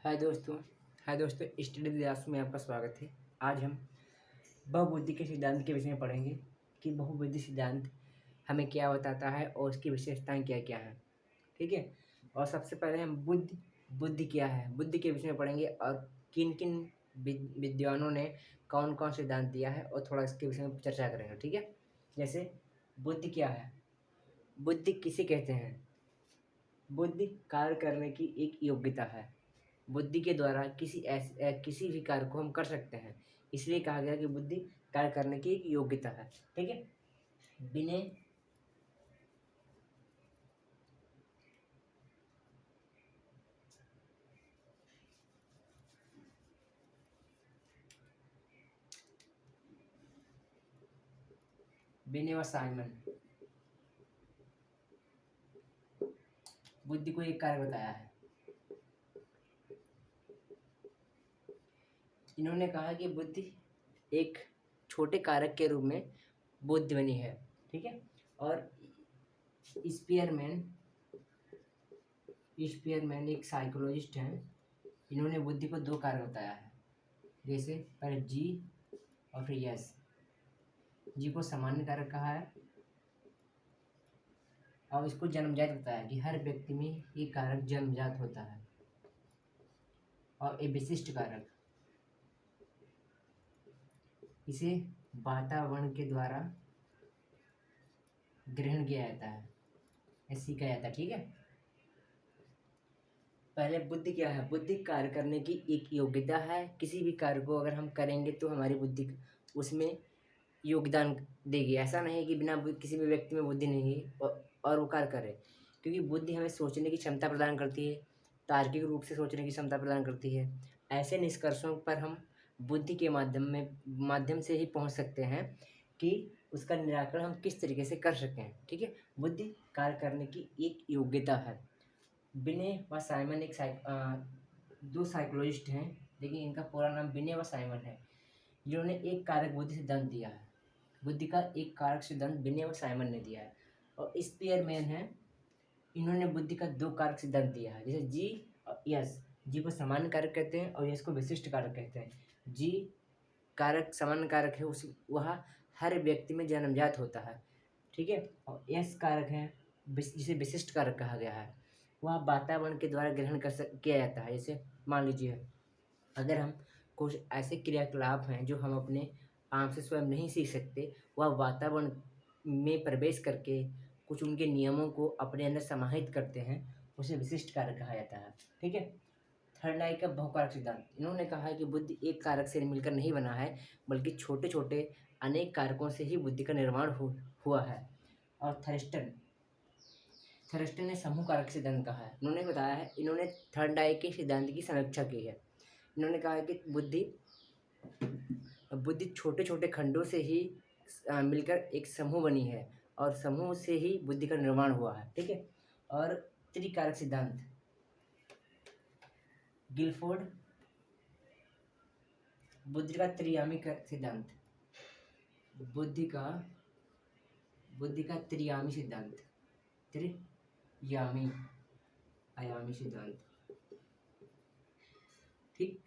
हाय दोस्तों। स्टडी दिलास में आपका स्वागत है। आज हम बहुबुद्धि के सिद्धांत के विषय में पढ़ेंगे कि बहुबुद्धि सिद्धांत हमें क्या बताता है और उसकी विशेषताएं क्या क्या हैं। ठीक है। और सबसे पहले हम बुद्धि क्या है, बुद्धि के विषय में पढ़ेंगे और किन किन विद्वानों ने कौन कौन सिद्धांत दिया है और थोड़ा इसके विषय में चर्चा करेंगे। ठीक है। जैसे बुद्धि क्या है, बुद्धि किसे कहते हैं? बुद्धि कार्य करने की एक योग्यता है। बुद्धि के द्वारा किसी भी कार्य को हम कर सकते हैं, इसलिए कहा गया कि बुद्धि कार्य करने की एक योग्यता है। ठीक है। विनय विनय व साइमन बुद्धि को एक कार्य बताया है। इन्होंने कहा कि बुद्धि एक छोटे कारक के रूप में बुद्धि बनी है। ठीक है। और स्पीयरमैन स्पीयरमैन एक साइकोलॉजिस्ट हैं। इन्होंने बुद्धि को दो कारक बताया है। जैसे पहले जी और फिर यस। जी को सामान्य कारक कहा है और इसको जन्मजात बताया है कि हर व्यक्ति में ये कारक जन्मजात होता है। और एक विशिष्ट कारक, इसे वातावरण के द्वारा ग्रहण किया जाता है या सीखा जाता है। ठीक है। पहले बुद्धि क्या है? बुद्धि कार्य करने की एक योग्यता है। किसी भी कार्य को अगर हम करेंगे तो हमारी बुद्धि उसमें योगदान देगी। ऐसा नहीं कि बिना किसी भी व्यक्ति में बुद्धि नहीं है और वो कार्य करे, क्योंकि बुद्धि हमें सोचने की क्षमता प्रदान करती है, तार्किक रूप से सोचने की क्षमता प्रदान करती है। ऐसे निष्कर्षों पर हम बुद्धि के माध्यम से ही पहुंच सकते हैं कि उसका निराकरण हम किस तरीके से कर सकें। ठीक है। बुद्धि कार्य करने की एक योग्यता है। विनय व साइमन दो साइकोलॉजिस्ट हैं, लेकिन इनका पूरा नाम विनय व साइमन है। जिन्होंने एक कारक बुद्धि सिद्धांत दिया है। बुद्धि का एक कारक सिद्धांत विनय व साइमन ने दिया है। और स्पीयरमैन है, इन्होंने बुद्धि का दो कारक सिद्धांत दिया है। जैसे जी और यस। जी को सामान्य कारक कहते हैं और यस को विशिष्ट कारक कहते हैं। जी कारक सामान्य कारक है, उस वह हर व्यक्ति में जन्मजात होता है। ठीक है। और यस कारक है जिसे विशिष्ट कारक कहा गया है, वह वातावरण के द्वारा ग्रहण किया जाता है। जैसे मान लीजिए, अगर हम कुछ ऐसे क्रियाकलाप हैं जो हम अपने आप से स्वयं नहीं सीख सकते, वह वातावरण में प्रवेश करके कुछ उनके नियमों को अपने अंदर समाहित करते हैं, उसे विशिष्ट कारक कहा जाता है। ठीक है। थर्ड का बहुकारक सिद्धांत। इन्होंने कहा है कि बुद्धि एक कारक से मिलकर नहीं बना है, बल्कि छोटे छोटे अनेक कारकों से ही बुद्धि का निर्माण हुआ है। और थर्स्टन ने समूह कारक सिद्धांत कहा है। इन्होंने बताया है, इन्होंने थर्ड आई के सिद्धांत की समीक्षा की है। इन्होंने कहा है कि बुद्धि छोटे छोटे खंडों से ही मिलकर एक समूह बनी है और समूह से ही बुद्धि का निर्माण हुआ है। ठीक है। और त्रिकारक सिद्धांत, गिलफोर्ड बुद्धि का त्रियामी सिद्धांत, बुद्धि का त्रियामी सिद्धांत, त्रियामी आयामी सिद्धांत। ठीक।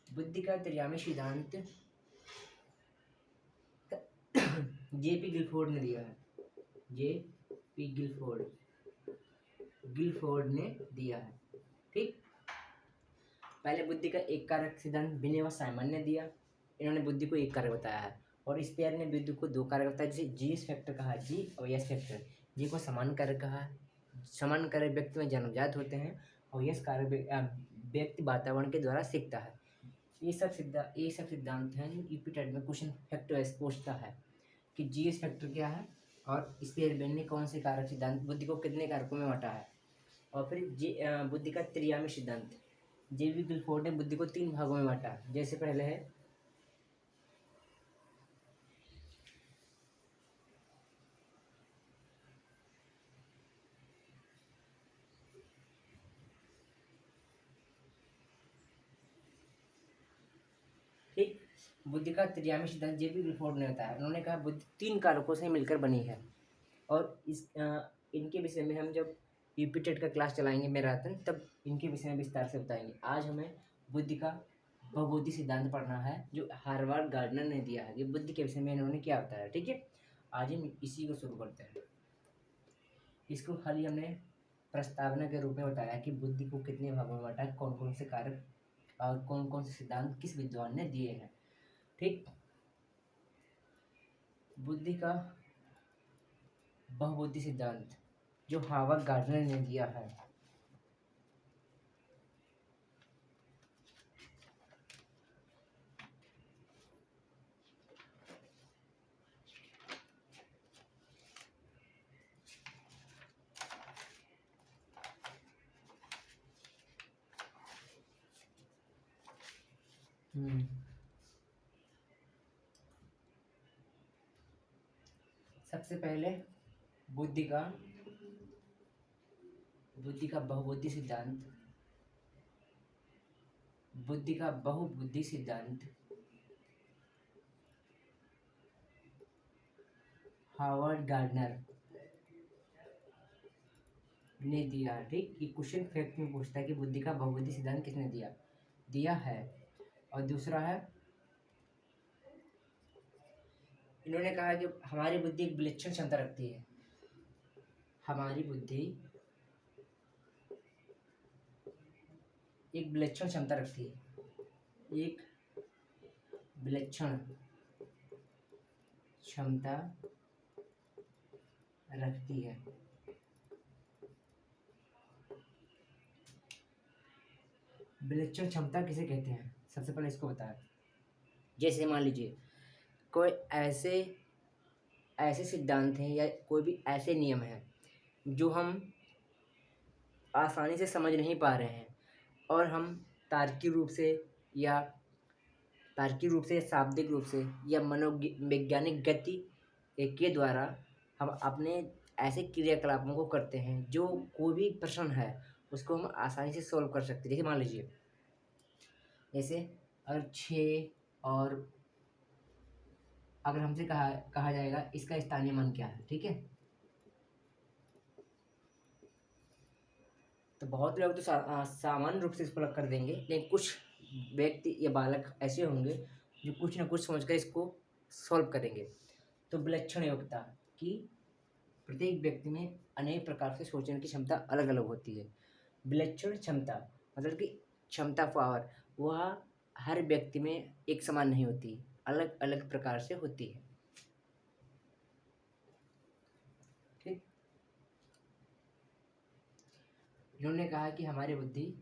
बुद्धि का त्रियामी सिद्धांत जेपी गिलफोर्ड ने दिया है। जेपी गिलफोर्ड ने दिया है। ठीक। पहले बुद्धि का एक कारक सिद्धांत विनय व साइमन ने दिया। इन्होंने बुद्धि को एक कारक बताया है। और स्पेयर ने बुद्धि को दो कारक बताया, जिसे जी फैक्टर कहा, जी और यस फैक्टर। जी को समान कारक कहा, समान कारक व्यक्ति में जन्मजात होते हैं और यस कारक व्यक्ति वातावरण के द्वारा सीखता है। ये सब सिद्धांत हैं जो यूपीटेट में क्वेश्चन फैक्टर वाइज पूछता है कि जीएस फैक्टर क्या है और स्पेयरमैन ने कौन से कारक सिद्धांत बुद्धि को कितने कारकों में बांटा है। और फिर बुद्धि का त्रियामी सिद्धांत, जेबी गिलफोर्ड ने बुद्धि को तीन भागों में बांटा। जैसे पहले है ठीक, बुद्धि का त्रियामी सिद्धांत जेबी गिलफोर्ड ने बताया। उन्होंने कहा बुद्धि तीन कारकों से मिलकर बनी है। और इनके विषय में हम जब यूपीटेट का क्लास चलाएंगे मैराथन, तब इनके विषय में विस्तार से बताएंगे। आज हमें बुद्धि का बहुबुद्धि सिद्धांत पढ़ना है, जो हार्वर्ड गार्डनर ने दिया है। ये बुद्धि के विषय में इन्होंने क्या बताया, ठीक है। आज हम इसी को शुरू करते हैं। इसको खाली हमने प्रस्तावना के रूप में बताया कि बुद्धि को कितने भागों में बांटा है, कौन कौन से कारक और कौन कौन से सिद्धांत किस विद्वान ने दिए हैं, ठीक। बुद्धि का बहुबुद्धि सिद्धांत जो हार्वर्ड गार्डनर ने दिया है, सबसे पहले बुद्धि का बहुबुद्धि सिद्धांत, बुद्धि का बहुबुद्धि सिद्धांत हार्वर्ड गार्डनर ने दिया, ठीक। ये क्वेश्चन फैक्ट में पूछता है कि बुद्धि का बहुबुद्धि सिद्धांत किसने दिया है। और दूसरा है, इन्होंने कहा कि हमारी बुद्धि एक विलक्षण क्षमता रखती है। हमारी बुद्धि एक विलक्षण क्षमता रखती है, एक विलक्षण क्षमता रखती है। विलक्षण क्षमता किसे कहते हैं, सबसे पहले इसको बताएं। जैसे मान लीजिए कोई ऐसे सिद्धांत हैं या कोई भी ऐसे नियम हैं जो हम आसानी से समझ नहीं पा रहे हैं, और हम तार्किक रूप से या शाब्दिक रूप से या मनोवैज्ञानिक गति के द्वारा हम अपने ऐसे क्रियाकलापों को करते हैं जो कोई भी प्रश्न है उसको हम आसानी से सॉल्व कर सकते हैं। जैसे मान लीजिए, जैसे अगर 6 और अगर हमसे कहा जाएगा इसका स्थानीय मान क्या है, ठीक है, तो बहुत लोग तो सामान्य रूप से इसको लग कर देंगे, लेकिन कुछ व्यक्ति या बालक ऐसे होंगे जो कुछ ना कुछ समझकर इसको सॉल्व करेंगे। तो विलक्षण योग्यता कि प्रत्येक व्यक्ति में अनेक प्रकार से सोचने की क्षमता अलग अलग होती है। विलक्षण क्षमता मतलब कि क्षमता, पावर, वह हर व्यक्ति में एक समान नहीं होती, अलग अलग प्रकार से होती है, ठीक। इन्होंने कहा कि हमारी बुद्धि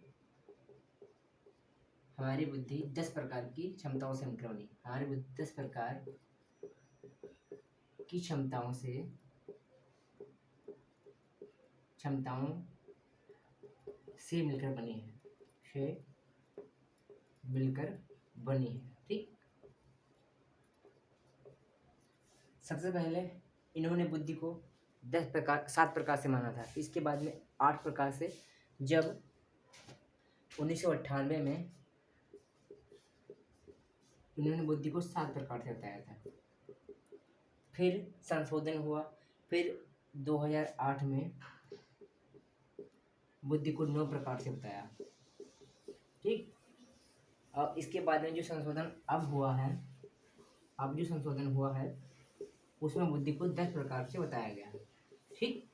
10 प्रकार की क्षमताओं से मिलकर बनी। हमारी बुद्धि 10 प्रकार की क्षमताओं से मिलकर बनी है, ठीक। सबसे पहले इन्होंने बुद्धि को 7 प्रकार से माना था। इसके बाद में 8 प्रकार से, जब 1998 में इन्होंने बुद्धि को 7 प्रकार से बताया था। फिर संशोधन हुआ, फिर 2008 में बुद्धि को 9 प्रकार से बताया, ठीक। और इसके बाद में जो संशोधन हुआ है उसमें बुद्धि को 10 प्रकार से बताया गया, ठीक।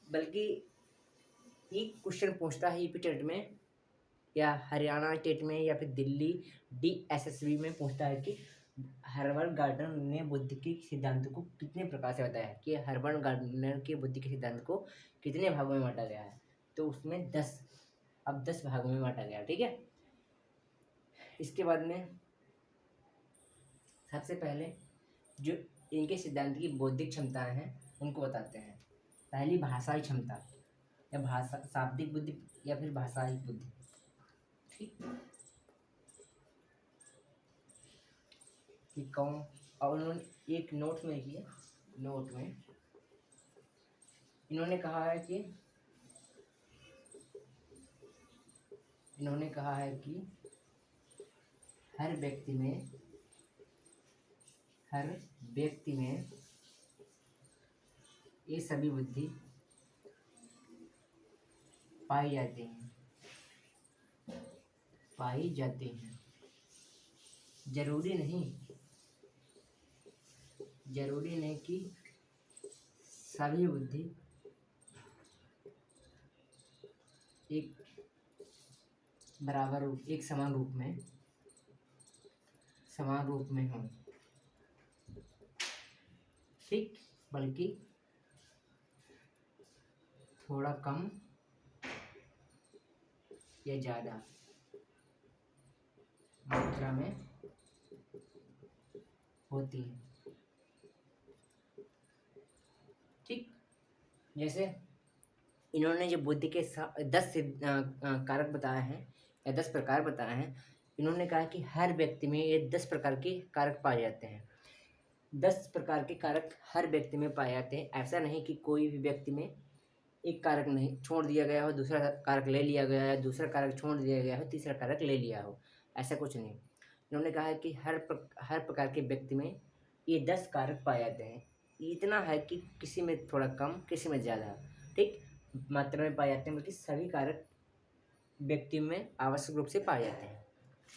बल्कि एक क्वेश्चन पूछता है यूपी टेट में या हरियाणा टेट में या फिर दिल्ली DSSB में पूछता है कि हार्वर्ड गार्डनर ने बुद्धि के सिद्धांत को कितने प्रकार से बताया है, कि हार्वर्ड गार्डनर के बुद्धि के सिद्धांत को कितने भागों में बांटा गया है। तो उसमें 10 भागों में बांटा गया, ठीक है। इसके बाद में सबसे पहले जो इनके सिद्धांत की बौद्धिक क्षमताएं हैं उनको बताते हैं। पहली भाषाई क्षमता या शाब्दिक बुद्धि या फिर भाषाई बुद्धि, ठीक। कि कौन, और उन्होंने एक नोट में इन्होंने कहा है कि हर व्यक्ति में ये सभी बुद्धि पाई जाती हैं। पाई जाती हैं। जरूरी नहीं कि सभी बुद्धि एक बराबर रूप, एक समान रूप में हो, ठीक, बल्कि थोड़ा कम या ज़्यादा मात्रा में होती है, ठीक। जैसे इन्होंने जो बुद्धि के 10 कारक बताए हैं या 10 प्रकार बताए हैं, इन्होंने कहा कि हर व्यक्ति में ये 10 प्रकार के कारक पाए जाते हैं। 10 प्रकार के कारक हर व्यक्ति में पाए जाते हैं। ऐसा नहीं कि कोई भी व्यक्ति में एक कारक नहीं छोड़ दिया गया हो, दूसरा कारक ले लिया गया है, दूसरा कारक छोड़ दिया गया हो, तीसरा कारक ले लिया हो, ऐसा कुछ नहीं। इन्होंने कहा है कि हर प्रकार के व्यक्ति में ये 10 कारक पाए जाते हैं। इतना है कि किसी में थोड़ा कम, किसी में ज़्यादा, ठीक, मात्रा में पाए जाते हैं, बल्कि सभी कारक व्यक्ति में आवश्यक रूप से पाए जाते हैं।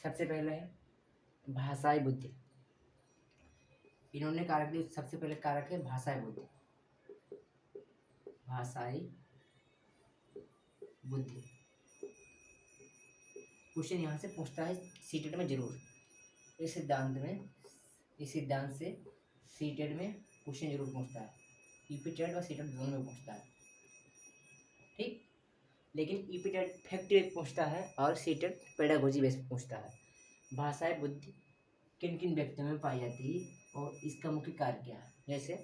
सबसे पहले है भाषाई बुद्धि। इन्होंने कारक दिए, सबसे पहले कारक है भाषाई बुद्धि। भाषाई बुद्धि क्वेश्चन यहाँ से पूछता है सीटेट में जरूर, इस सिद्धांत से सीटेट में क्वेश्चन जरूर पूछता है। यूपी टेट और सीटेट दोनों में पूछता है, ठीक। लेकिन यूपी टेट फैक्ट बेस्ड पूछता है और सीटेट पेडागोजी बेस्ड पूछता है। भाषाई बुद्धि किन किन व्यक्तियों में पाई जाती है और इसका मुख्य कार्य क्या है। जैसे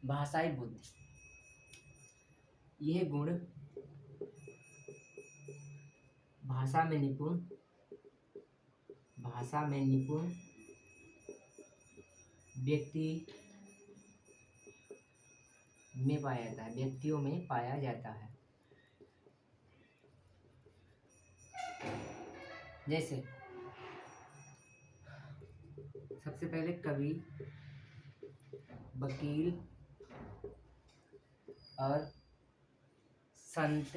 भाषाई बुद्धि, यह गुण भाषा में निपुण व्यक्तियों में पाया जाता है। जैसे सबसे पहले कवि, वकील और संत,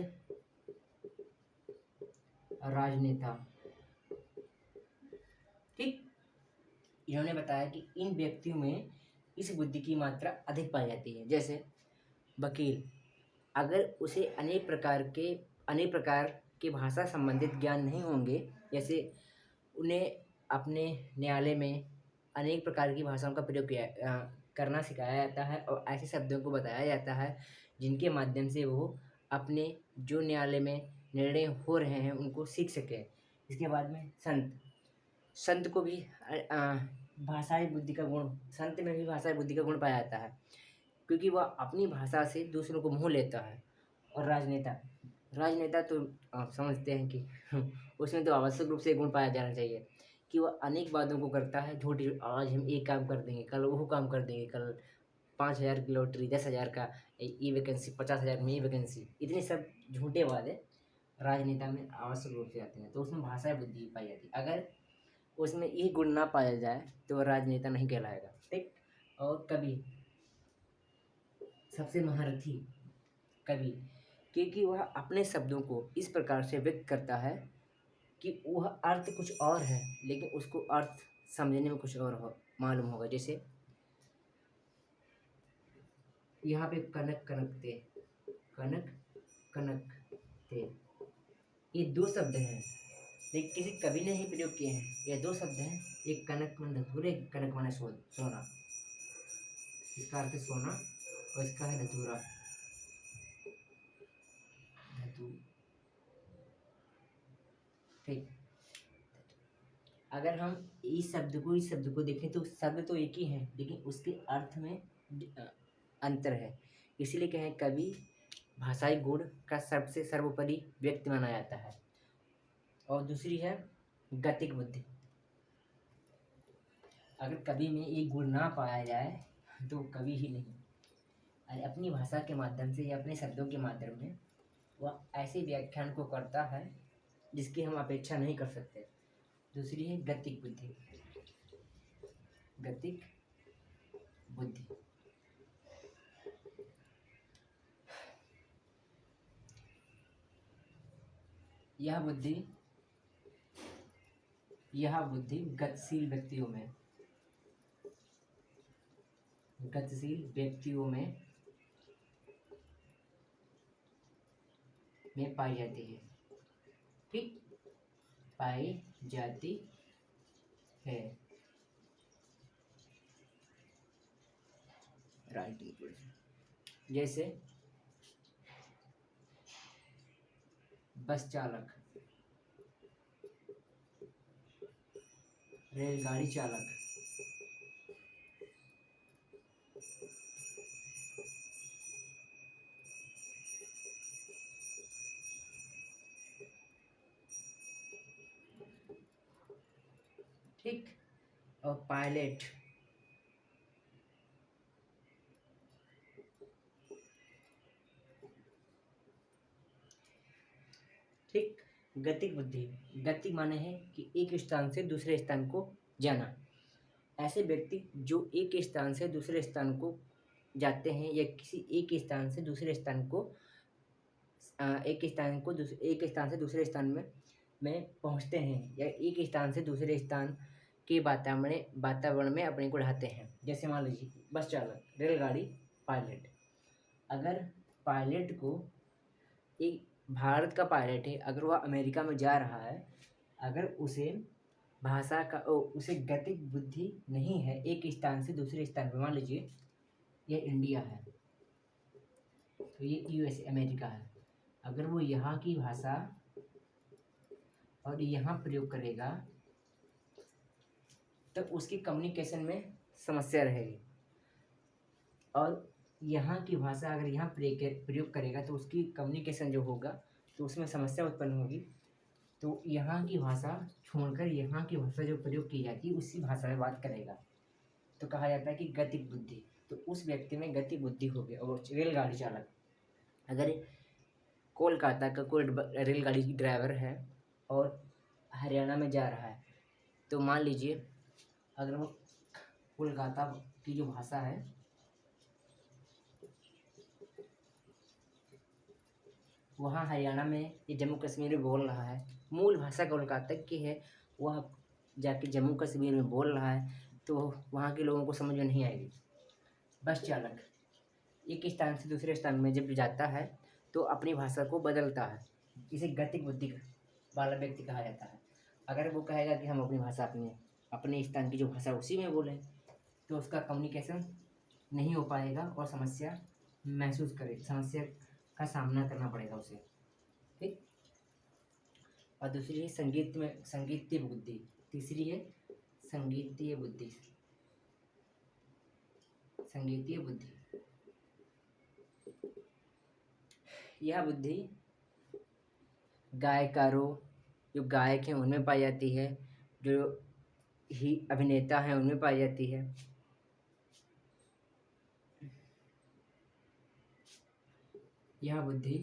राजनेता, ठीक। इन्होंने बताया कि इन व्यक्तियों में इस बुद्धि की मात्रा अधिक पाई जाती है। जैसे वकील, अगर उसे अनेक प्रकार के भाषा संबंधित ज्ञान नहीं होंगे, जैसे उन्हें अपने न्यायालय में अनेक प्रकार की भाषाओं का प्रयोग करना सिखाया जाता है और ऐसे शब्दों को बताया जाता है जिनके माध्यम से वो अपने जो न्यायालय में निर्णय हो रहे हैं उनको सीख सके। इसके बाद में संत को भी भाषाई बुद्धि का गुण, संत में भी भाषाई बुद्धि का गुण पाया जाता है क्योंकि वह अपनी भाषा से दूसरों को मोह लेता है। और राजनेता तो आप समझते हैं कि उसमें तो आवश्यक रूप से गुण पाया जाना चाहिए कि वह अनेक बातों को करता है झूठी, आज हम एक काम कर देंगे, कल वो काम कर देंगे, कल 5,000 की लॉटरी, 10,000 का ये वैकेंसी, 50,000 में ये वैकेंसी, इतने सब झूठे वादे राजनेता में आवश्यक रूप से आते हैं। तो उसमें भाषा बुद्धि पाई जाती है। अगर उसमें ये गुण ना पाया जाए तो वह राजनेता नहीं कहलाएगा, ठीक। और कवि, सबसे महारथी कवि, क्योंकि वह अपने शब्दों को इस प्रकार से व्यक्त करता है कि वह अर्थ कुछ और है लेकिन उसको अर्थ समझने में कुछ और मालूम होगा। जैसे यहाँ पे कनक कनक थे, ये 2 शब्द हैं लेकिन किसी कवि ने ही प्रयोग किए हैं। ये 2 शब्द हैं, एक कनक मन धतूरे, कनक मन सोना, इसका अर्थ सोना और इसका है धतूरा, ठीक। अगर हम इस शब्द को देखें तो शब्द तो एक ही है लेकिन उसके अर्थ में अंतर है। इसीलिए कहें कवि भाषाई गुण का सबसे सर्वोपरि व्यक्ति माना जाता है। और दूसरी है गतिक बुद्धि। अगर कवि में एक गुण ना पाया जाए तो कवि ही नहीं। अरे अपनी भाषा के माध्यम से या अपने शब्दों के माध्यम में वह ऐसे व्याख्यान को करता है जिसकी हम अपेक्षा नहीं कर सकते। दूसरी है गतिक बुद्धि। यह बुद्धि गतिशील व्यक्तियों में पाई जाती है। ठीक, पाई जाती है। राइटिंग जैसे बस चालक, रेलगाड़ी चालक, ठीक, और पायलट, ठीक। गतिक बुद्धि, गति माने है कि एक स्थान से दूसरे स्थान को जाना। ऐसे व्यक्ति जो एक स्थान से दूसरे स्थान को जाते हैं या किसी एक स्थान से दूसरे स्थान को एक स्थान से दूसरे स्थान में पहुंचते हैं या एक स्थान से दूसरे स्थान के वातावरण में अपने को ढाते हैं। जैसे मान लीजिए बस चालक, रेलगाड़ी, पायलट। अगर पायलट को एक भारत का पायलट है, अगर वह अमेरिका में जा रहा है, अगर उसे उसे गतिक बुद्धि नहीं है एक स्थान से दूसरे स्थान पर, मान लीजिए यह इंडिया है तो ये यूएस अमेरिका है, अगर वो यहाँ की भाषा और यहाँ प्रयोग करेगा तो उसकी कम्युनिकेशन में समस्या रहेगी, और यहाँ की भाषा अगर यहाँ प्रयोग करेगा तो उसकी कम्युनिकेशन जो होगा तो उसमें समस्या उत्पन्न होगी। तो यहाँ की भाषा छोड़कर यहाँ की भाषा जो प्रयोग की जाती है उसी भाषा में बात करेगा, तो कहा जाता है कि गतिक बुद्धि। तो उस व्यक्ति में गतिक बुद्धि हो गई। और रेलगाड़ी चालक, अगर कोलकाता का कोई रेलगाड़ी की ड्राइवर है और हरियाणा में जा रहा है, तो मान लीजिए अगर वो कोलकाता की जो भाषा है वहाँ हरियाणा में या जम्मू कश्मीर में बोल रहा है, मूल भाषा कोलकाता की है, वह जाके जम्मू कश्मीर में बोल रहा है तो वहाँ के लोगों को समझ में नहीं आएगी। बस चालक एक स्थान से दूसरे स्थान में जब जाता है तो अपनी भाषा को बदलता है, इसे गतिक बुद्धि वाला व्यक्ति कहा जाता है। अगर वो कहेगा कि हम अपनी भाषा अपने स्थान की जो भाषा उसी में बोलें तो उसका कम्युनिकेशन नहीं हो पाएगा और समस्या का सामना करना पड़ेगा उसे। ठीक, और दूसरी है संगीतीय बुद्धि, तीसरी है संगीतीय बुद्धि। यह बुद्धि गायकारों, जो गायक हैं उनमें पाई जाती है, जो ही अभिनेता हैं उनमें पाई जाती है। यह बुद्धि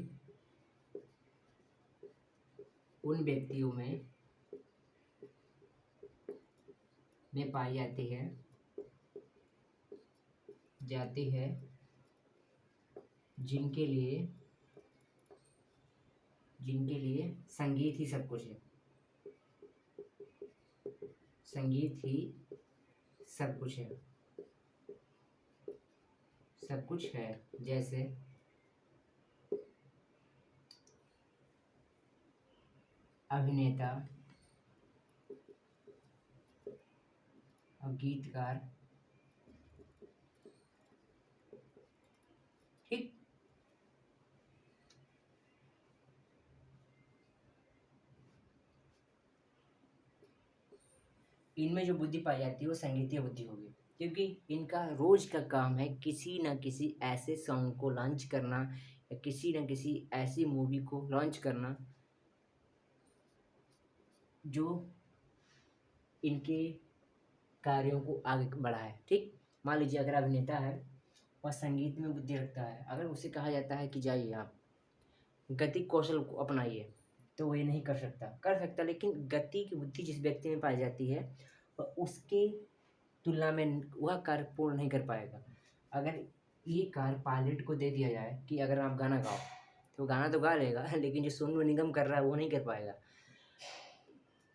उन व्यक्तियों में पाई जाती है जिनके लिए संगीत ही सब कुछ है। संगीत ही सब कुछ है। जैसे अभिनेता और गीतकार। ठीक, इनमें जो बुद्धि पाई जाती है वो संगीतीय बुद्धि होगी, क्योंकि इनका रोज का काम है किसी न किसी ऐसे सॉन्ग को लॉन्च करना या किसी न किसी ऐसी मूवी को लॉन्च करना जो इनके कार्यों को आगे बढ़ाए। ठीक, मान लीजिए अगर अभिनेता है और संगीत में बुद्धि रखता है, अगर उसे कहा जाता है कि जाइए आप गतिक कौशल को अपनाइए, तो वो ये नहीं कर सकता, लेकिन गति की बुद्धि जिस व्यक्ति में पाई जाती है उसके तुलना में वह कार्य पूर्ण नहीं कर पाएगा। अगर ये कार्य पायलट को दे दिया जाए कि अगर आप गाना गाओ तो गाना तो गा लेगा लेकिन जो सोनू निगम कर रहा है वो नहीं कर पाएगा।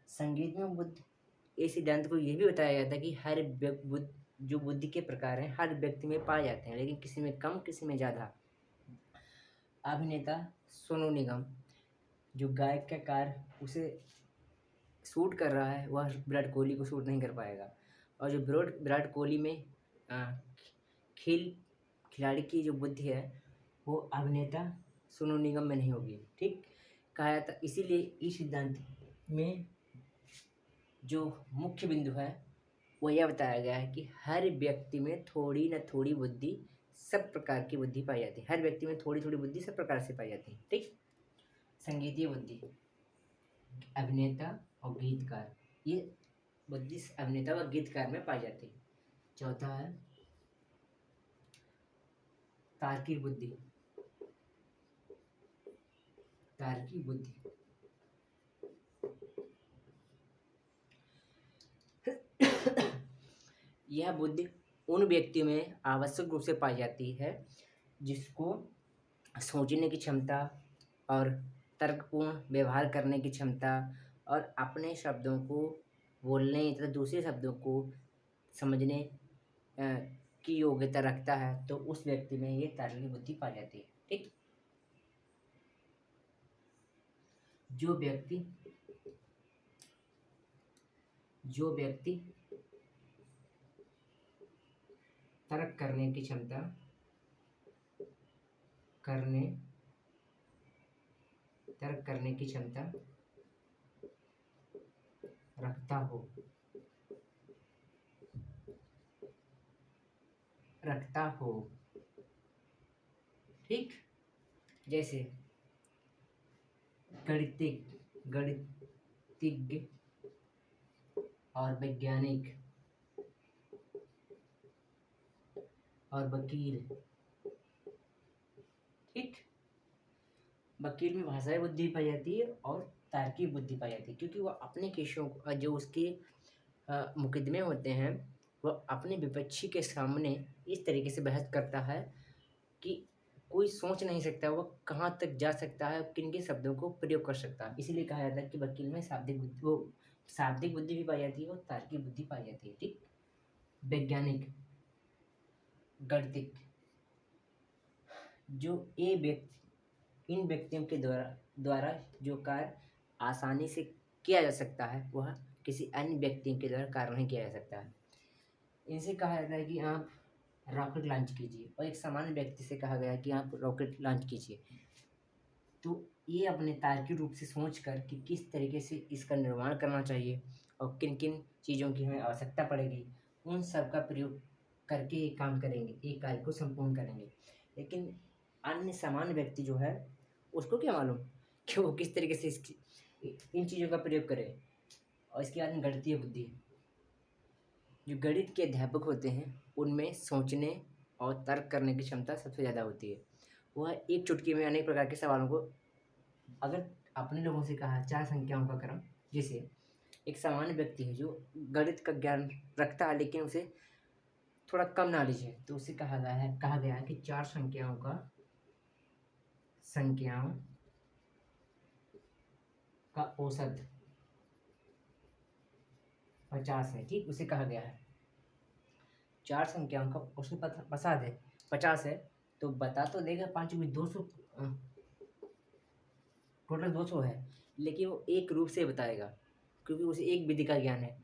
संगीत में बुद्ध इस सिद्धांत को ये भी बताया जाता है कि हर जो बुद्धि के प्रकार हैं हर व्यक्ति में पाए जाते हैं, लेकिन किसी में कम किसी में ज़्यादा। अभिनेता सोनू निगम जो गायक का कार उसे शूट कर रहा है वह विराट कोहली को शूट नहीं कर पाएगा, और जो विराट कोहली में अ, खिलाड़ी की जो बुद्धि है वो अभिनेता सोनू निगम में नहीं होगी। ठीक कहा जाता, इसीलिए इस सिद्धांत में जो मुख्य बिंदु है वो यह बताया गया है कि हर व्यक्ति में थोड़ी न थोड़ी बुद्धि, सब प्रकार की बुद्धि पाई जाती है। हर व्यक्ति में थोड़ी थोड़ी बुद्धि सब प्रकार से पाई जाती है। ठीक, संगीतीय बुद्धि, अभिनेता और गीतकार, ये बुद्धि अभिनेता व गीतकार में पाई जाती है। चौथा है तार्किक बुद्धि। तार्किक बुद्धि यह बुद्धि उन व्यक्तियों में आवश्यक रूप से पाई जाती है जिसको सोचने की क्षमता और तर्कपूर्ण व्यवहार करने की क्षमता और अपने शब्दों को बोलने तथा दूसरे शब्दों को समझने की योग्यता रखता है, तो उस व्यक्ति में ये तार्किक बुद्धि पाई जाती है। ठीक, जो व्यक्ति तर्क करने की क्षमता रखता हो। ठीक, जैसे गणितज्ञ और वैज्ञानिक और वकील। ठीक, वकील में भाषाई बुद्धि पाई जाती है और तार्किक बुद्धि पाई जाती है, क्योंकि वह अपने केसों जो उसके मुकदमे होते हैं वह अपने विपक्षी के सामने इस तरीके से बहस करता है कि कोई सोच नहीं सकता वह कहाँ तक जा सकता है, किन किन शब्दों को प्रयोग कर सकता है। इसीलिए कहा जाता है कि वकील में शाब्दिक बुद्धि भी पाई जाती है और तार्किक बुद्धि पाई जाती है। ठीक, वैज्ञानिक, गणितज्ञ, जो इन व्यक्तियों के द्वारा जो कार्य आसानी से किया जा सकता है वह किसी अन्य व्यक्ति के द्वारा कार्य नहीं किया जा सकता है। इनसे कहा जाता है कि आप रॉकेट लॉन्च कीजिए, और एक सामान्य व्यक्ति से कहा गया है कि आप रॉकेट लॉन्च कीजिए। तो ये अपने तार्किक रूप से सोचकर कि किस तरीके से इसका निर्माण करना चाहिए और किन किन चीज़ों की हमें आवश्यकता पड़ेगी, उन सब का प्रयोग करके ये काम करेंगे, एक कार्य को संपूर्ण करेंगे। लेकिन अन्य सामान्य व्यक्ति जो है उसको क्या मालूम कि वो किस तरीके से इन चीज़ों का प्रयोग करे। और इसके बाद में गणितीय बुद्धि, जो गणित के अध्यापक होते हैं उनमें सोचने और तर्क करने की क्षमता सबसे ज़्यादा होती है। वह एक चुटकी में अनेक प्रकार के सवालों को, अगर अपने लोगों से कहा 4 संख्याओं का क्रम, जैसे एक सामान्य व्यक्ति है जो गणित का ज्ञान रखता है लेकिन उसे थोड़ा कम नॉलेज है, तो उसे कहा गया है कि 4 संख्याओं का औसत 50 है। ठीक, उसे कहा गया है 4 संख्याओं का औसत 50 है, तो बता तो देगा 5 में 200, टोटल 200 है, लेकिन वो एक रूप से बताएगा क्योंकि उसे एक विधि का ज्ञान है।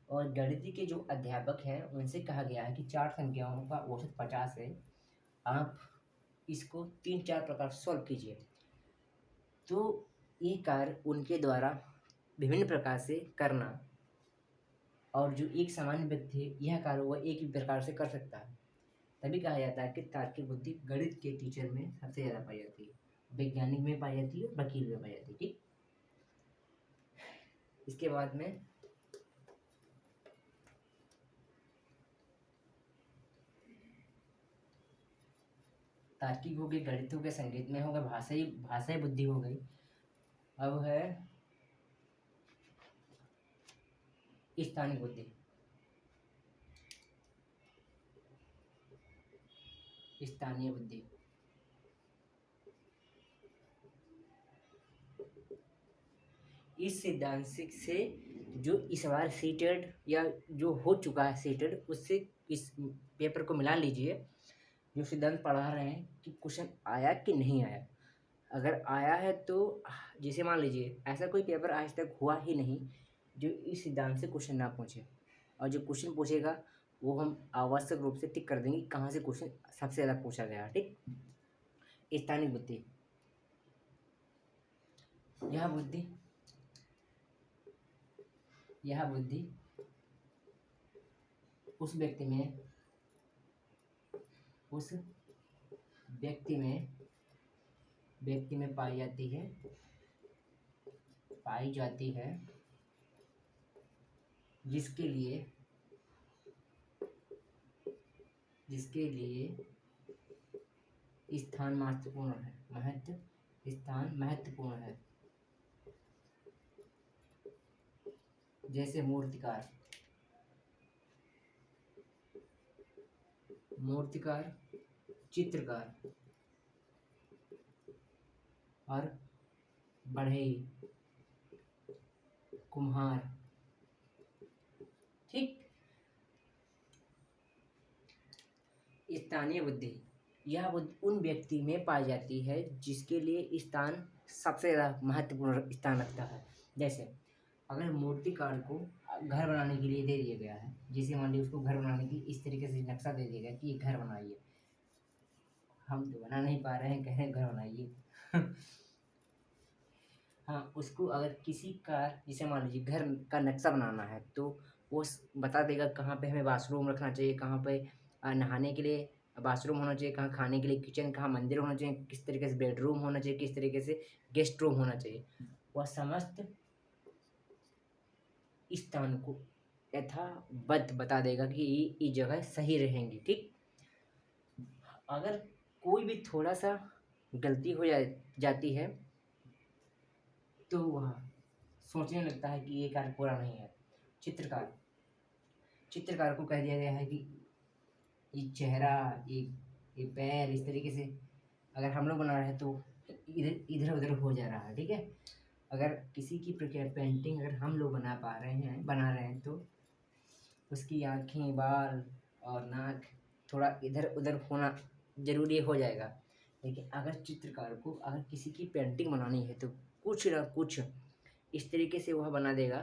और गणित के जो अध्यापक हैं उनसे कहा गया है कि 4 संख्याओं का औसत 50 है, आप इसको 3-4 प्रकार सॉल्व कीजिए। तो ये कार्य उनके द्वारा विभिन्न प्रकार से करना, और जो एक सामान्य व्यक्ति है यह कार्य वह एक ही प्रकार से कर सकता है। तभी कहा जाता है कि तार्किक बुद्धि गणित के टीचर में सबसे ज़्यादा पाई जाती है, वैज्ञानिक में पाई जाती है, वकील में पाई जाती है। ठीक, इसके बाद में तार्किक हो गई, गणित हो गया, संगीत में हो गया, भाषाई बुद्धि हो गई। अब है स्थानिक बुद्धि। स्थानीय बुद्धि, इस सिद्धांत से जो इस बार सीटेड या जो हो चुका है सीटेड उससे इस पेपर को मिला लीजिए, जो सिद्धांत पढ़ा रहे हैं कि क्वेश्चन आया कि नहीं आया। अगर आया है तो जैसे मान लीजिए ऐसा कोई पेपर आज तक हुआ ही नहीं जो इस सिद्धांत से क्वेश्चन ना पूछे, और जो क्वेश्चन पूछेगा वो हम आवश्यक रूप से टिक कर देंगे कहाँ से क्वेश्चन सबसे ज़्यादा पूछा गया। ठीक, स्थानिक बुद्धि। यह बुद्धि उस व्यक्ति में पाई जाती है जिसके लिए स्थान महत्वपूर्ण है। जैसे मूर्तिकार, चित्रकार और बढ़ई, कुम्हार। ठीक, स्थानीय बुद्धि। यह बुद्धि उन व्यक्ति में पाई जाती है जिसके लिए स्थान सबसे ज़्यादा महत्वपूर्ण स्थान रखता है। जैसे अगर मूर्तिकार को घर बनाने के लिए दे दिया गया है, जैसे मान लीजिए उसको घर बनाने की इस तरीके से नक्शा दे दिया गया कि ये घर बनाइए, हम तो बना नहीं पा रहे हैं, कह रहे हैं घर बनाइए। हाँ, उसको अगर किसी का जैसे मान लीजिए घर का नक्शा बनाना है तो वो बता देगा कहाँ पे हमें वाशरूम रखना चाहिए, कहाँ पे नहाने के लिए बाथरूम होना चाहिए, कहाँ खाने के लिए किचन, कहाँ मंदिर होना चाहिए, किस तरीके से बेडरूम होना चाहिए, किस तरीके से गेस्ट रूम होना चाहिए। वह समस्त स्थान को यथावत बता देगा कि ये जगह सही रहेंगी। ठीक, अगर कोई भी थोड़ा सा गलती हो जाती है तो वह सोचने लगता है कि ये कार्य पूरा नहीं है। चित्रकार को कह दिया गया है कि ये चेहरा, ये पैर इस तरीके से अगर हम लोग बना रहे हैं तो इधर उधर हो जा रहा है। ठीक है, अगर किसी की पेंटिंग अगर हम लोग बना रहे हैं तो उसकी आँखें, बाल और नाक थोड़ा इधर उधर होना जरूरी हो जाएगा। लेकिन अगर चित्रकार को अगर किसी की पेंटिंग बनानी है तो कुछ ना कुछ इस तरीके से वह बना देगा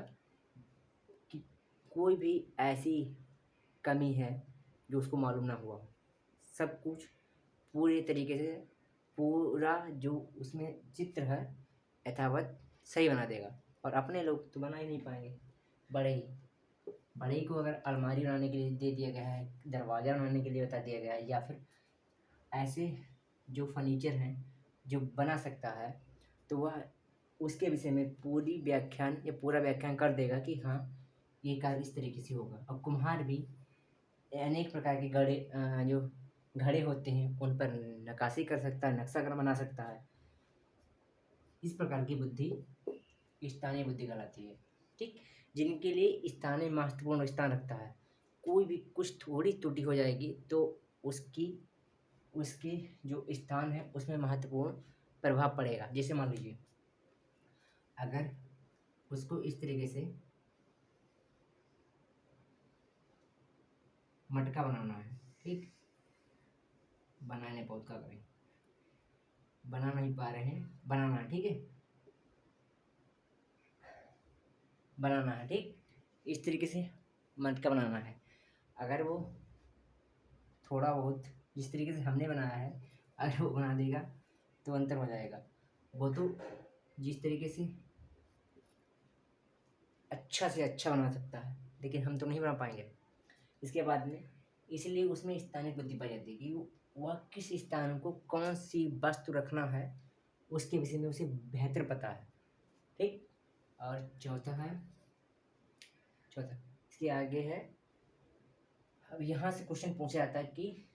कि कोई भी ऐसी कमी है जो उसको मालूम ना हुआ। सब कुछ पूरे तरीके से पूरा जो उसमें चित्र है यथावत सही बना देगा। और अपने लोग तो बना ही नहीं पाएंगे। बड़े को अगर अलमारी बनाने के लिए दे दिया गया है, दरवाज़ा बनाने के लिए बता दिया गया है, या फिर ऐसे जो फर्नीचर हैं जो बना सकता है, तो वह उसके विषय में पूरा व्याख्यान कर देगा कि हाँ ये कार्य इस तरीके से होगा। और कुम्हार भी अनेक प्रकार के जो घड़े होते हैं उन पर नक्काशी कर सकता है, नक्शा बना सकता है। इस प्रकार की बुद्धि स्थानीय बुद्धि कहलाती है। ठीक, जिनके लिए स्थानीय महत्वपूर्ण स्थान रखता है। कोई भी कुछ थोड़ी त्रुटि हो जाएगी तो उसके जो स्थान है उसमें महत्वपूर्ण प्रभाव पड़ेगा। जैसे मान लीजिए अगर उसको इस तरीके से मटका बनाना है, ठीक, बनाने बहुत का करें, बना नहीं पा रहे हैं, बनाना है, ठीक है, बनाना है, ठीक, इस तरीके से मटका बनाना है। अगर वो थोड़ा बहुत जिस तरीके से हमने बनाया है अगर वो बना देगा तो अंतर हो जाएगा। वो तो जिस तरीके से अच्छा से अच्छा बना सकता है लेकिन हम तो नहीं बना पाएंगे। इसके बाद में इसलिए उसमें स्थानिक बुद्धि पाई जाती है कि वह किस स्थान को कौन सी वस्तु रखना है उसके विषय में उसे बेहतर पता है। ठीक, और चौथा इसके आगे है, अब यहाँ से क्वेश्चन पूछा जाता है कि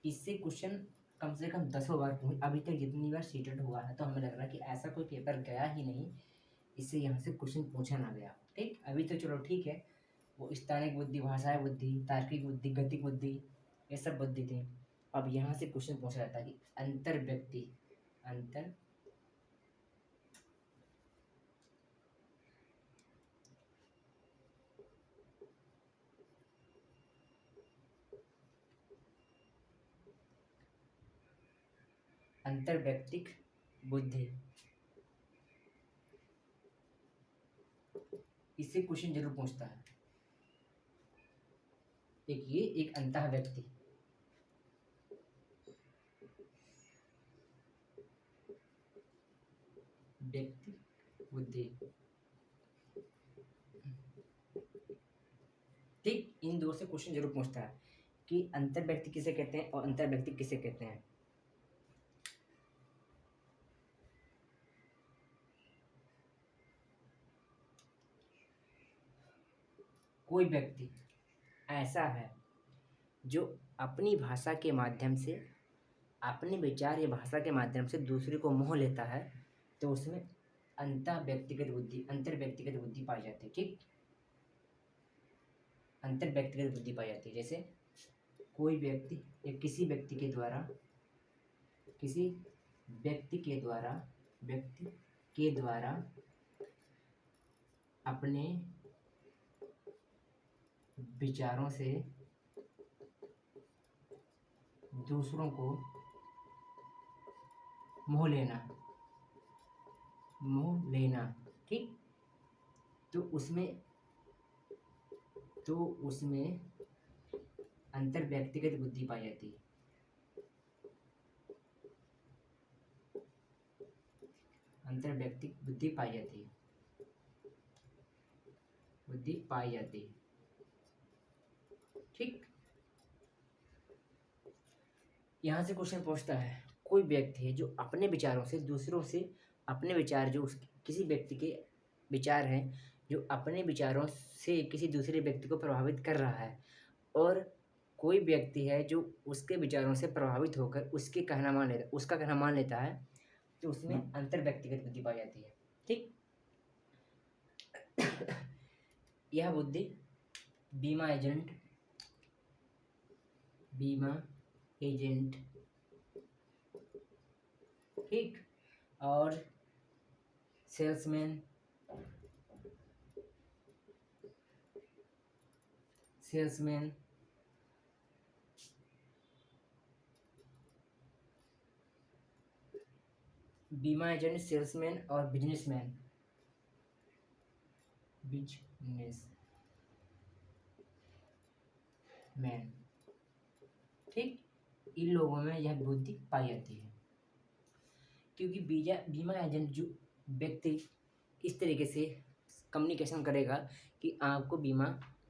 इससे क्वेश्चन कम से कम 10 बार अभी तक जितनी बार सीटेड हुआ है तो हमें लग रहा है कि ऐसा कोई पेपर गया ही नहीं इससे यहाँ से क्वेश्चन पूछा ना गया। ठीक, अभी तो चलो ठीक है, वो स्थानिक बुद्धि, भाषाई बुद्धि, तार्किक बुद्धि, गतिक बुद्धि, ये सब बुद्धि थी। अब यहाँ से क्वेश्चन पूछा जाता है कि अंतर अंतर्वैयक्तिक बुद्धि। इससे क्वेश्चन जरूर पूछता है। एक ये एक अंतः व्यक्ति, व्यक्ति बुद्धि, ठीक। इन दो से क्वेश्चन जरूर पूछता है कि अंतर व्यक्ति किसे कहते हैं और अंतर व्यक्ति किसे कहते हैं। कोई व्यक्ति ऐसा है जो अपनी भाषा के माध्यम से, अपने विचार या भाषा के माध्यम से दूसरे को मोह लेता है, तो उसमें अंतर व्यक्तिगत बुद्धि पाई जाती है, ठीक। अंतर व्यक्तिगत बुद्धि पाई जाती है। जैसे कोई व्यक्ति या किसी व्यक्ति के द्वारा अपने विचारों से दूसरों को मोह लेना, ठीक। तो उसमें अंतर व्यक्तिगत बुद्धि पाई जाती है। अंतर व्यक्तिगत बुद्धि पाई जाती है, ठीक। यहाँ से क्वेश्चन पूछता है, कोई व्यक्ति है जो अपने विचारों से दूसरों से, अपने विचार जो किसी व्यक्ति के विचार हैं जो अपने विचारों से किसी दूसरे व्यक्ति को प्रभावित कर रहा है, और कोई व्यक्ति है जो उसके विचारों से प्रभावित होकर उसका कहना मान लेता है, तो उसमें अंतर व्यक्तिगत बुद्धि पाई जाती है, ठीक। यह बुद्धि बीमा एजेंट, ठीक, और सेल्समैन, बीमा एजेंट, सेल्समैन और बिजनेसमैन, ठीक। इन लोगों में यह बुद्धि पाई जाती है, क्योंकि बीमा एजेंट जो व्यक्ति इस तरीके से कम्युनिकेशन करेगा कि आपको बीमा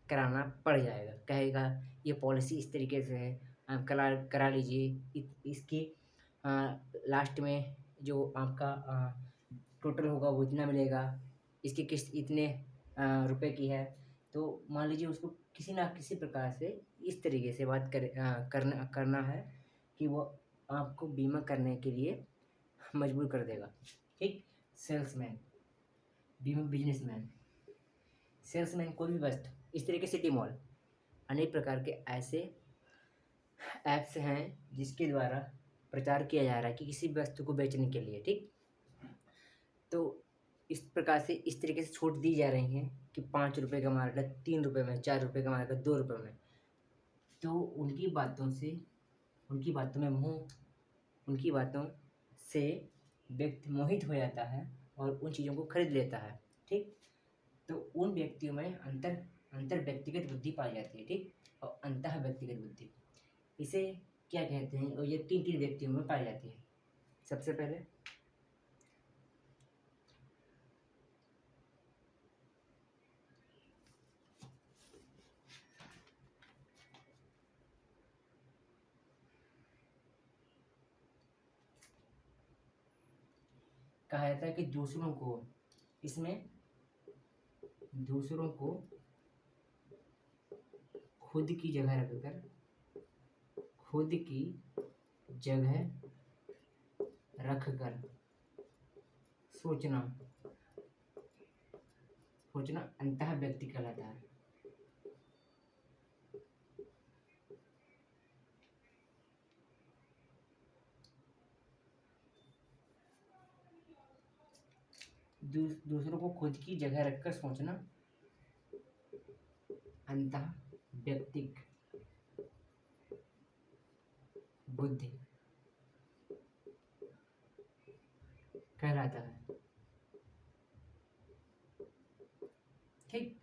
कराना पड़ जाएगा, कहेगा ये पॉलिसी इस तरीके से है, आप करा लीजिए, इसकी लास्ट में जो आपका टोटल होगा वो इतना मिलेगा, इसकी किस्त इतने रुपए की है। तो मान लीजिए उसको किसी ना किसी प्रकार से इस तरीके से बात करना है कि वो आपको बीमा करने के लिए मजबूर कर देगा, ठीक। सेल्समैन, बीमा बिजनेसमैन, सेल्समैन कोई भी वस्तु, इस तरीके सिटी मॉल, अनेक प्रकार के ऐसे ऐप्स हैं जिसके द्वारा प्रचार किया जा रहा है कि किसी भी वस्तु को बेचने के लिए, ठीक। तो इस प्रकार से इस तरीके से छूट दी जा रही हैं कि 5 रुपये का मार्केट 3 रुपये में, 4 रुपये का मार्केट 2 रुपये में। तो उनकी बातों से व्यक्ति मोहित हो जाता है और उन चीज़ों को खरीद लेता है, ठीक। तो उन व्यक्तियों में अंतर व्यक्तिगत बुद्धि पाई जाती है, ठीक, और अंतः व्यक्तिगत बुद्धि, इसे क्या कहते हैं, और ये 3 व्यक्तियों में पाई जाती है। सबसे पहले कहा जाता है कि दूसरों को खुद की जगह रखकर सोचना अंतः व्यक्ति कहलाता है। दूसरों को खुद की जगह रखकर सोचना अंतः व्यक्तिक बुद्धि, कहलाता है। ठीक।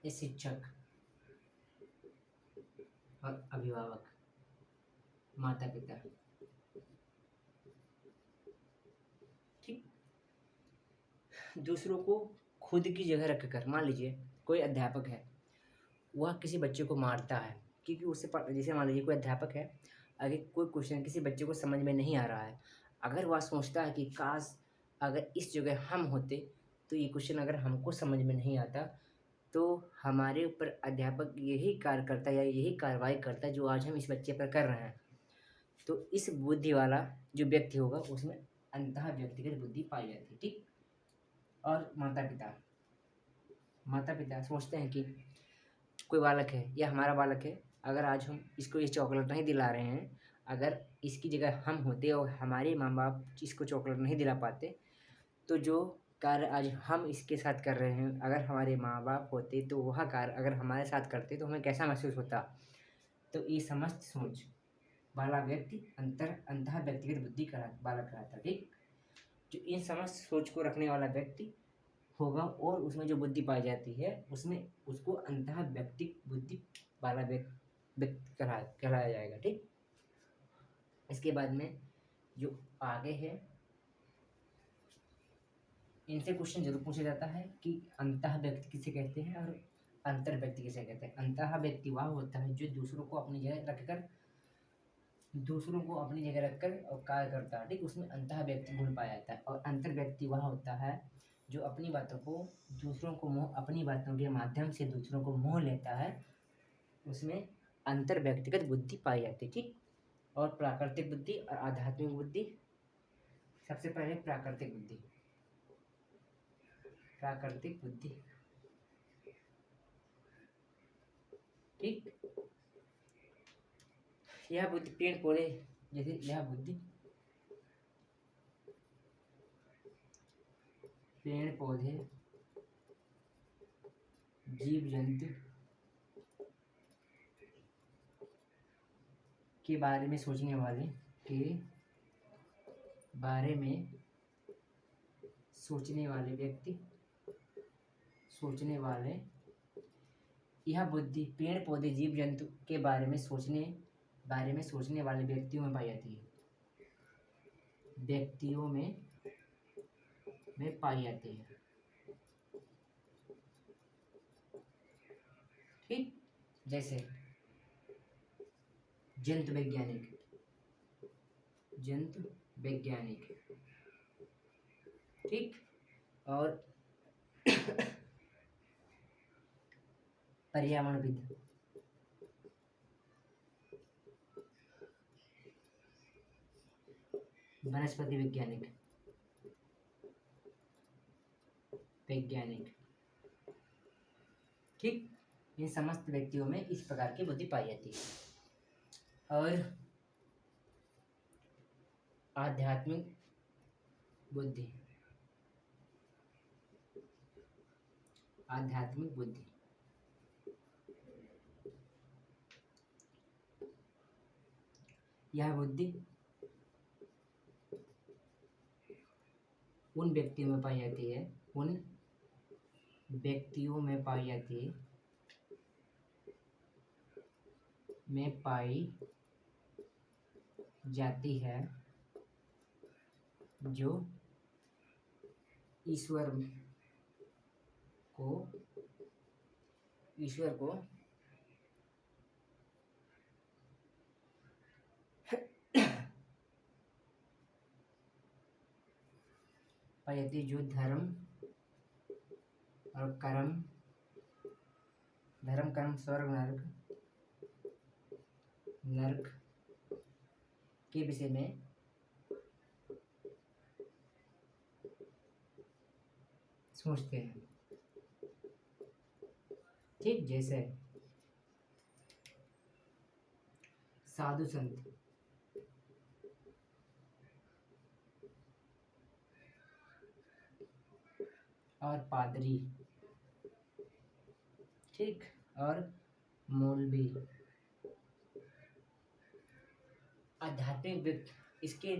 ये शिक्षक और अभिभावक, माता पिता। ठीक। दूसरों को खुद की जगह रखकर, मान लीजिए कोई अध्यापक है, वह किसी बच्चे को मारता है क्योंकि जैसे मान लीजिए कोई अध्यापक है, अगर कोई क्वेश्चन किसी बच्चे को समझ में नहीं आ रहा है, अगर वह सोचता है कि काश अगर इस जगह हम होते तो ये क्वेश्चन अगर हमको समझ में नहीं आता, तो हमारे ऊपर अध्यापक यही कार्य करता या यही कार्रवाई करता जो आज हम इस बच्चे पर कर रहे हैं। तो इस बुद्धि वाला जो व्यक्ति होगा उसमें अंतः व्यक्तिगत बुद्धि पाई जाती है। ठीक। और माता पिता, माता पिता सोचते हैं कि कोई बालक है या हमारा बालक है, अगर आज हम इसको ये चॉकलेट नहीं दिला रहे हैं, अगर इसकी जगह हम होते और हमारे माँ बाप इसको चॉकलेट नहीं दिला पाते, तो जो कार्य आज हम इसके साथ कर रहे हैं, अगर हमारे माँ बाप होते तो वह कार्य अगर हमारे साथ करते तो हमें कैसा महसूस होता। तो ये समस्त सोच वाला व्यक्ति अंतः व्यक्तिगत बुद्धि बालक कहलाता। ठीक। जो इन समस्त सोच को रखने वाला व्यक्ति होगा और उसमें जो बुद्धि पाई जाती है उसमें उसको अंतः व्यक्ति बुद्धि वाला व्यक्ति कहलाया जाएगा। ठीक। इसके बाद में जो आगे है, इनसे क्वेश्चन जरूर पूछा जाता है कि अंतः व्यक्ति किसे कहते हैं और अंतर व्यक्ति किसे कहते हैं। अंतः व्यक्ति वह होता है जो दूसरों को अपनी जगह रखकर और कार्य करता है। ठीक। उसमें अंतः व्यक्ति गुण पाया जाता है। और अंतर व्यक्ति वह होता है जो अपनी बातों को अपनी बातों के माध्यम से दूसरों को मोह लेता है, उसमें अंतर व्यक्तिगत बुद्धि पाई जाती है। ठीक। और प्राकृतिक बुद्धि और आध्यात्मिक बुद्धि। सबसे पहले प्राकृतिक बुद्धि। ठीक। यह बुद्धि पेड़ पौधे, जैसे यह बुद्धि पेड़ पौधे, जीव जंतु के बारे में सोचने वाले यह बुद्धि पेड़ पौधे जीव जंतु के बारे में सोचने वाले व्यक्तियों में पाई जाती है। ठीक। जैसे जंतु वैज्ञानिक। ठीक। और पर्यावरणविद, वनस्पति वैज्ञानिक। ठीक। इन समस्त व्यक्तियों में इस प्रकार की बुद्धि पाई जाती है। और आध्यात्मिक बुद्धि, यह बुद्धि उन व्यक्तियों में पाई जाती है जो ईश्वर को पाई जाती है, जो धर्म कर्म स्वर्ग नरक के विषय में सोचते हैं। ठीक। जैसे साधु संत, और पादरी। ठीक। और मौलवी, आध्यात्मिक व्यक्ति, इसके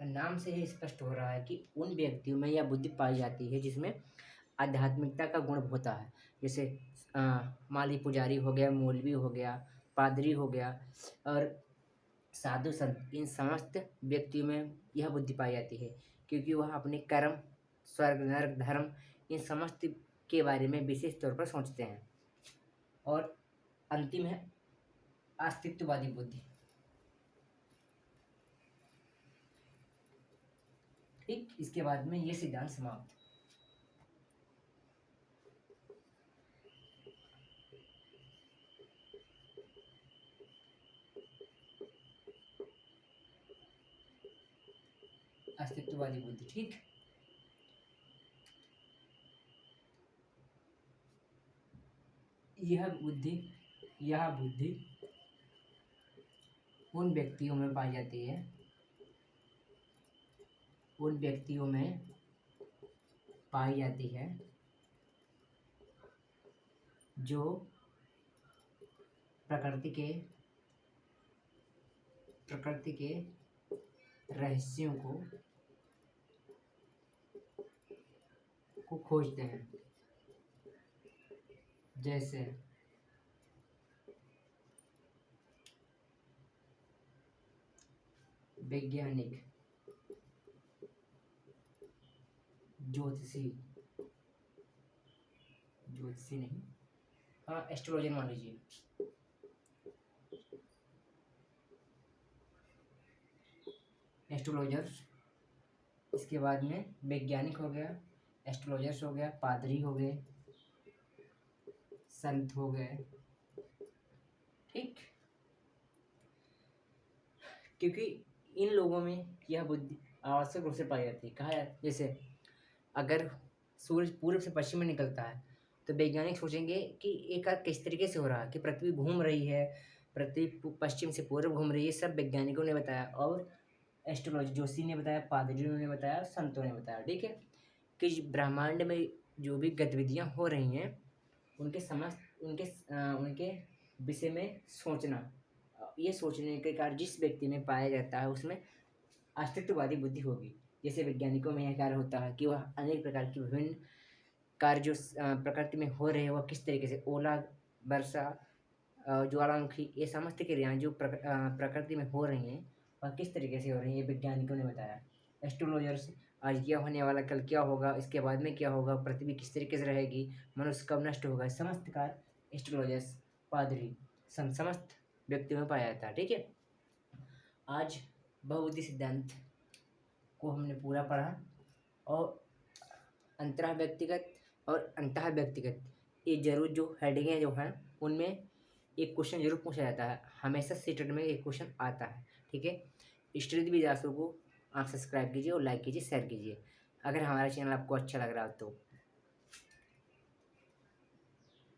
नाम से ही स्पष्ट हो रहा है कि उन व्यक्तियों में यह बुद्धि पाई जाती है जिसमें आध्यात्मिकता का गुण होता है। जैसे माली पुजारी हो गया, मौलवी हो गया, पादरी हो गया और साधु संत, इन समस्त व्यक्तियों में यह बुद्धि पाई जाती है क्योंकि वह अपने कर्म, स्वर्ग नरक धर्म, इन समस्त के बारे में विशेष तौर पर सोचते हैं। और अंतिम है अस्तित्ववादी बुद्धि। ठीक, इसके बाद में ये सिद्धांत समाप्त। अस्तित्ववादी बुद्धि। ठीक, यह बुद्धि उन व्यक्तियों में पाई जाती है, जो प्रकृति के रहस्यों को खोजते हैं। जैसे वैज्ञानिक, ज्योतिषी नहीं, हाँ एस्ट्रोलॉजर मान लीजिए। एस्ट्रोलॉजर्स, इसके बाद में वैज्ञानिक हो गया, एस्ट्रोलॉजर्स हो गया, पादरी हो गए, संत हो गए। ठीक, क्योंकि इन लोगों में यह बुद्धि आवश्यक रूप से पाई जाती है। कहा जाता, जैसे अगर सूरज पूर्व से पश्चिम में निकलता है तो वैज्ञानिक सोचेंगे कि एक अर्थ किस तरीके से हो रहा है, कि पृथ्वी घूम रही है, पृथ्वी पश्चिम से पूर्व घूम रही है, सब वैज्ञानिकों ने बताया। और एस्ट्रोलॉजी जोशी ने बताया, पादरियों ने बताया, संतों ने बताया। ठीक है, कि ब्रह्मांड में जो भी गतिविधियाँ हो रही हैं उनके विषय में सोचना, ये सोचने के कार्य जिस व्यक्ति में पाया जाता है उसमें अस्तित्ववादी बुद्धि होगी। जैसे वैज्ञानिकों में यह कार्य होता है कि वह अनेक प्रकार की विभिन्न कार्य जो प्रकृति में हो रहे हैं, वह किस तरीके से, ओला, वर्षा, ज्वालामुखी, ये समस्त क्रियाएं जो प्रकृति में हो रही हैं वह किस तरीके से हो रही हैं, ये वैज्ञानिकों ने बताया। एस्ट्रोलॉजर्स, आज क्या होने वाला, कल क्या होगा, इसके बाद में क्या होगा, पृथ्वी किस तरीके से रहेगी, मनुष्य कब नष्ट होगा, समस्त कार्य एस्ट्रोलॉजर्स, पादरी, समस्त व्यक्तियों में पाया जाता है। ठीक है, आज बहुबुद्धि सिद्धांत को हमने पूरा पढ़ा और अंतरः व्यक्तिगत और अंतः व्यक्तिगत, ये जरूर जो हेडिंगें जो हैं उनमें एक क्वेश्चन जरूर पूछा जाता है, हमेशा सीटेट में एक क्वेश्चन आता है। ठीक है, स्टडी विद्यार्थियों को आप सब्सक्राइब कीजिए और लाइक कीजिए, शेयर कीजिए। अगर हमारा चैनल आपको अच्छा लग रहा हो तो